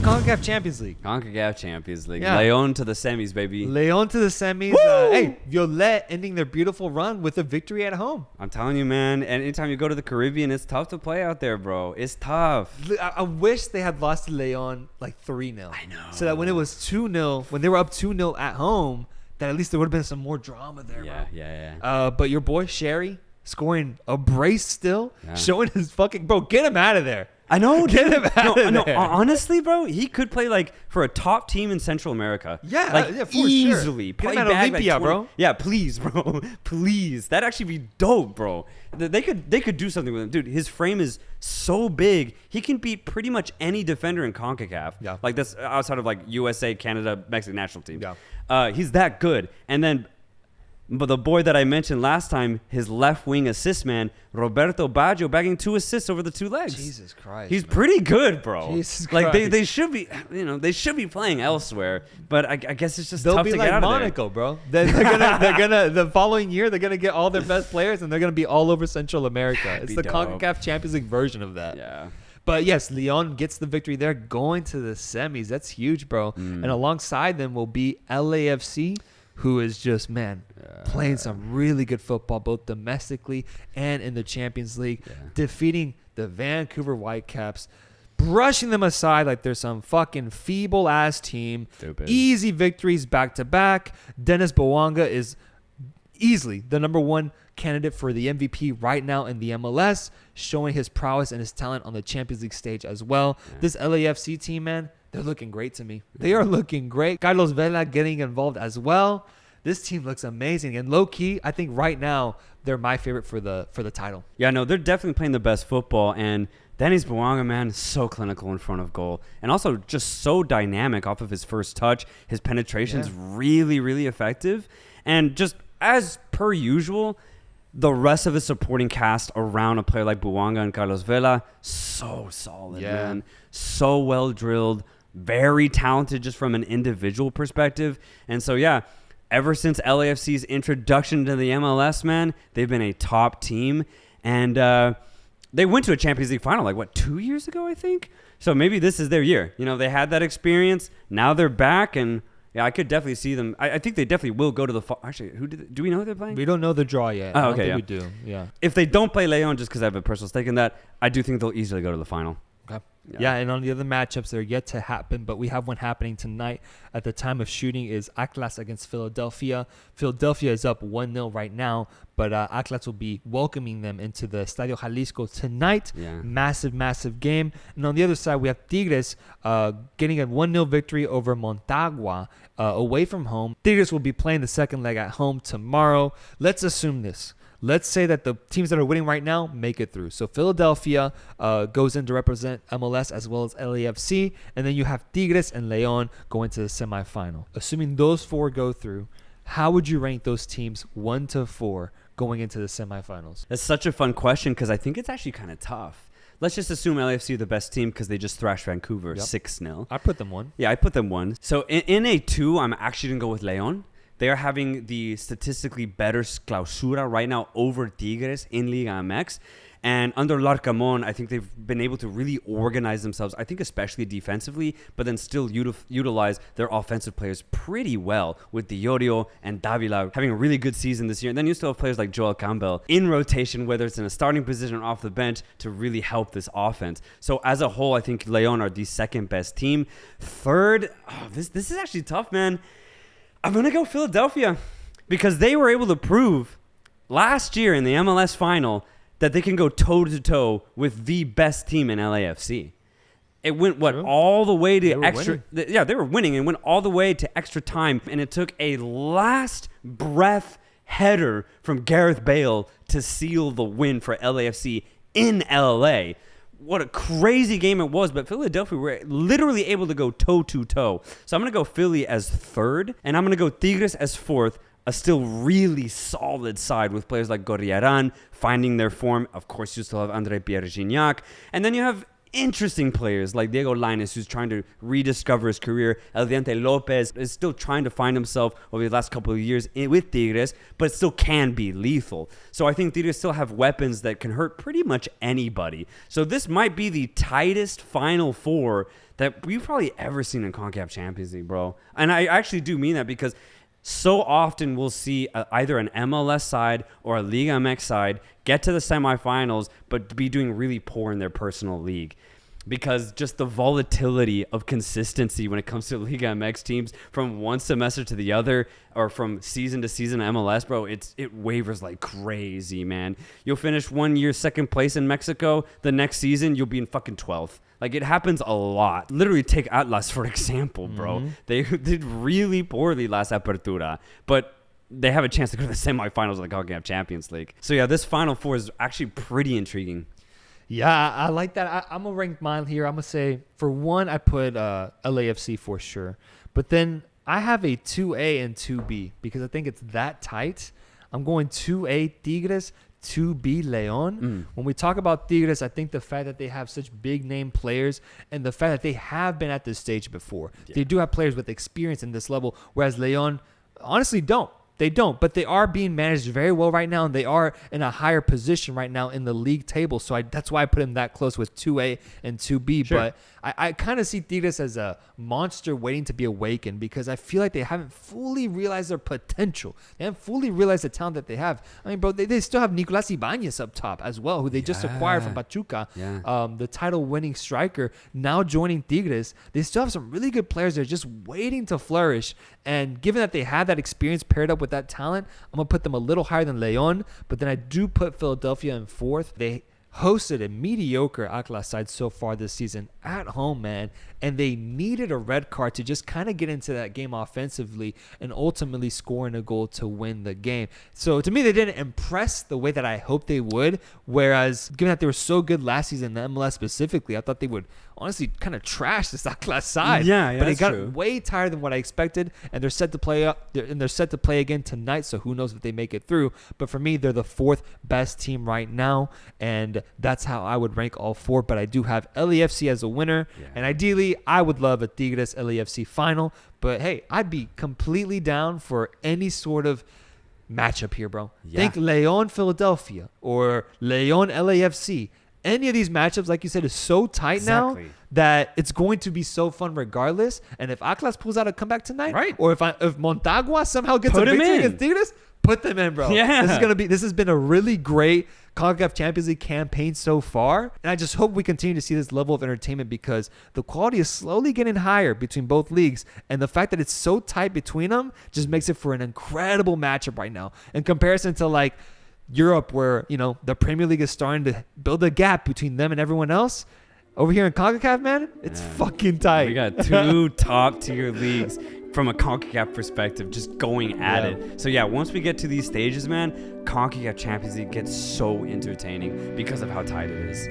CONCACAF Champions League. CONCACAF Champions League. Yeah. Leon to the semis, baby. Leon to the semis. Hey, Violet ending their beautiful run with a victory at home. I'm telling you, man. And anytime you go to the Caribbean, it's tough to play out there, bro. It's tough. I wish they had lost to Leon like 3-0. I know. So that when it was 2-0, when they were up 2-0 at home, that at least there would have been some more drama there, bro. Yeah. But your boy Sherry scoring a brace still, Yeah. showing his fucking bro. Get him out of there. I know. Get him out of No, there. honestly, bro, he could play like for a top team in Central America. Yeah, like yeah, for easily. sure. Play Get him at back, Olympia, like, bro. Yeah, please, bro. Please. That'd actually be dope, bro. They could do something with him. Dude, his frame is so big. He can beat pretty much any defender in CONCACAF. Yeah. Like that's outside of like USA, Canada, Mexican national team. Yeah. He's that good. And then but the boy that I mentioned last time, his left wing assist man, Roberto Baggio, bagging 2 assists over the 2 legs. Jesus Christ. He's pretty good, bro. Jesus like Christ. they should be, they should be playing elsewhere. But I guess it's just They'll tough be to like get out Monaco, of bro. They're gonna the following year they're gonna get all their best players and they're gonna be all over Central America. It's be the dope. CONCACAF Champions League version of that. there. Yeah. But yes, Leon gets the victory there, going to the semis. That's huge, bro. And alongside them will be LAFC, who is just, playing some really good football, both domestically and in the Champions League, defeating the Vancouver Whitecaps, brushing them aside like they're some fucking feeble-ass team. Stupid. Easy victories back-to-back. Dennis Bouanga is easily the number one candidate for the MVP right now in the MLS, showing his prowess and his talent on the Champions League stage as well. This LAFC team, man, they're looking great to me. They are looking great. Carlos Vela getting involved as well. This team looks amazing. And low-key, I think right now they're my favorite for the title. Yeah, no, they're definitely playing the best football. And Dennis Bouanga, man, so clinical in front of goal. And also just so dynamic off of his first touch. His penetration's really, really effective. And just as per usual, the rest of the supporting cast around a player like Bouanga and Carlos Vela, so solid, man. So well drilled, very talented just from an individual perspective. And so, ever since LAFC's introduction to the MLS, man, they've been a top team. And they went to a Champions League final, 2 years ago, I think? So maybe this is their year. They had that experience. Now they're back, and I could definitely see them. I think they definitely will go to the actually, do we know who they're playing? We don't know the draw yet. Oh, I don't okay, think we do. Yeah. If they don't play Leon, just because I have a personal stake in that, I do think they'll easily go to the final. Okay. Yeah, and on the other matchups, they're yet to happen, but we have one happening tonight. At the time of shooting is Atlas against Philadelphia. Philadelphia is up 1-0 right now, but Atlas will be welcoming them into the Estadio Jalisco tonight. Yeah. Massive, massive game. And on the other side, we have Tigres getting a 1-0 victory over Montagua away from home. Tigres will be playing the second leg at home tomorrow. Let's assume this. Let's say that the teams that are winning right now make it through. So Philadelphia goes in to represent MLS as well as LAFC. And then you have Tigres and Leon going to the semifinal. Assuming those 4 go through, how would you rank those teams 1 to 4 going into the semifinals? That's such a fun question because I think it's actually kind of tough. Let's just assume LAFC are the best team because they just thrashed Vancouver 6-0. I put them 1. Yeah, I put them 1. So in a 2, I'm actually going to go with Leon. They are having the statistically better clausura right now over Tigres in Liga MX. And under Larcamón, I think they've been able to really organize themselves, I think especially defensively, but then still utilize their offensive players pretty well with Diorio and Davila having a really good season this year. And then you still have players like Joel Campbell in rotation, whether it's in a starting position or off the bench, to really help this offense. So as a whole, I think Leon are the second best team. Third, this is actually tough, man. I'm going to go Philadelphia because they were able to prove last year in the MLS final that they can go toe-to-toe with the best team in LAFC. It went, all the way to extra... They were winning and went all the way to extra time. And it took a last-breath header from Gareth Bale to seal the win for LAFC in LA. What a crazy game it was, but Philadelphia were literally able to go toe-to-toe. So I'm going to go Philly as 3rd, and I'm going to go Tigres as 4th, a still really solid side with players like Gorriarán finding their form. Of course, you still have André Pierre Gignac. And then you have interesting players like Diego Lainez, who's trying to rediscover his career. El Diente Lopez is still trying to find himself over the last couple of years with Tigres, but still can be lethal. So I think Tigres still have weapons that can hurt pretty much anybody. So this might be the tightest Final Four that we've probably ever seen in CONCACAF Champions League, bro. And I actually do mean that because so often we'll see either an MLS side or a Liga MX side get to the semifinals, but be doing really poor in their personal league. Because just the volatility of consistency when it comes to Liga MX teams from one semester to the other or from season to season MLS, bro, it wavers like crazy, man. You'll finish 1 year second place in Mexico. The next season, you'll be in fucking 12th. Like, it happens a lot. Literally, take Atlas, for example, bro. They did really poorly last Apertura, but they have a chance to go to the semifinals of the CONCACAF Champions League. So, yeah, this Final Four is actually pretty intriguing. Yeah, I like that. I'm going to rank mine here. I'm going to say, for one, I put LAFC for sure. But then I have a 2A and 2B because I think it's that tight. I'm going 2A Tigres, 2B Leon. When we talk about Tigres, I think the fact that they have such big name players and the fact that they have been at this stage before. Yeah. They do have players with experience in this level, whereas Leon honestly don't. They don't, but they are being managed very well right now, and they are in a higher position right now in the league table. So that's why I put them that close with 2A and 2B. Sure. But I kind of see Tigres as a monster waiting to be awakened because I feel like they haven't fully realized their potential. They haven't fully realized the talent that they have. I mean, bro, they still have Nicolas Ibanez up top as well, who they just acquired from Pachuca, the title-winning striker, now joining Tigres. They still have some really good players that are just waiting to flourish. And given that they have that experience paired up with that talent, I'm going to put them a little higher than Leon. But then I do put Philadelphia in fourth. They hosted a mediocre Atlas side so far this season at home, man, and they needed a red card to just kind of get into that game offensively and ultimately scoring a goal to win the game. So to me, they didn't impress the way that I hoped they would, whereas given that they were so good last season in the MLS specifically, I thought they would honestly kind of trash this Atlas side. But it got way tighter than what I expected, and they're set to play up, and they're set to play again tonight, so who knows if they make it through. But for me, they're the fourth best team right now, and that's how I would rank all four. But I do have LAFC as a winner, and ideally I would love a Tigres LAFC final, but hey, I'd be completely down for any sort of matchup here, bro. Think Leon Philadelphia or Leon LAFC. Any of these matchups, like you said, is so tight now that it's going to be so fun regardless. And if Atlas pulls out a comeback tonight, or if Montagua somehow gets a victory against Tigres, put them in, bro. This has been a really great CONCACAF Champions League campaign so far, and I just hope we continue to see this level of entertainment because the quality is slowly getting higher between both leagues, and the fact that it's so tight between them just makes it for an incredible matchup right now in comparison to like Europe, where the Premier League is starting to build a gap between them and everyone else. Over here in CONCACAF, man, it's fucking tight. We got two top tier leagues from a CONCACAF perspective, just going at it. So once we get to these stages, man, CONCACAF Champions League gets so entertaining because of how tight it is.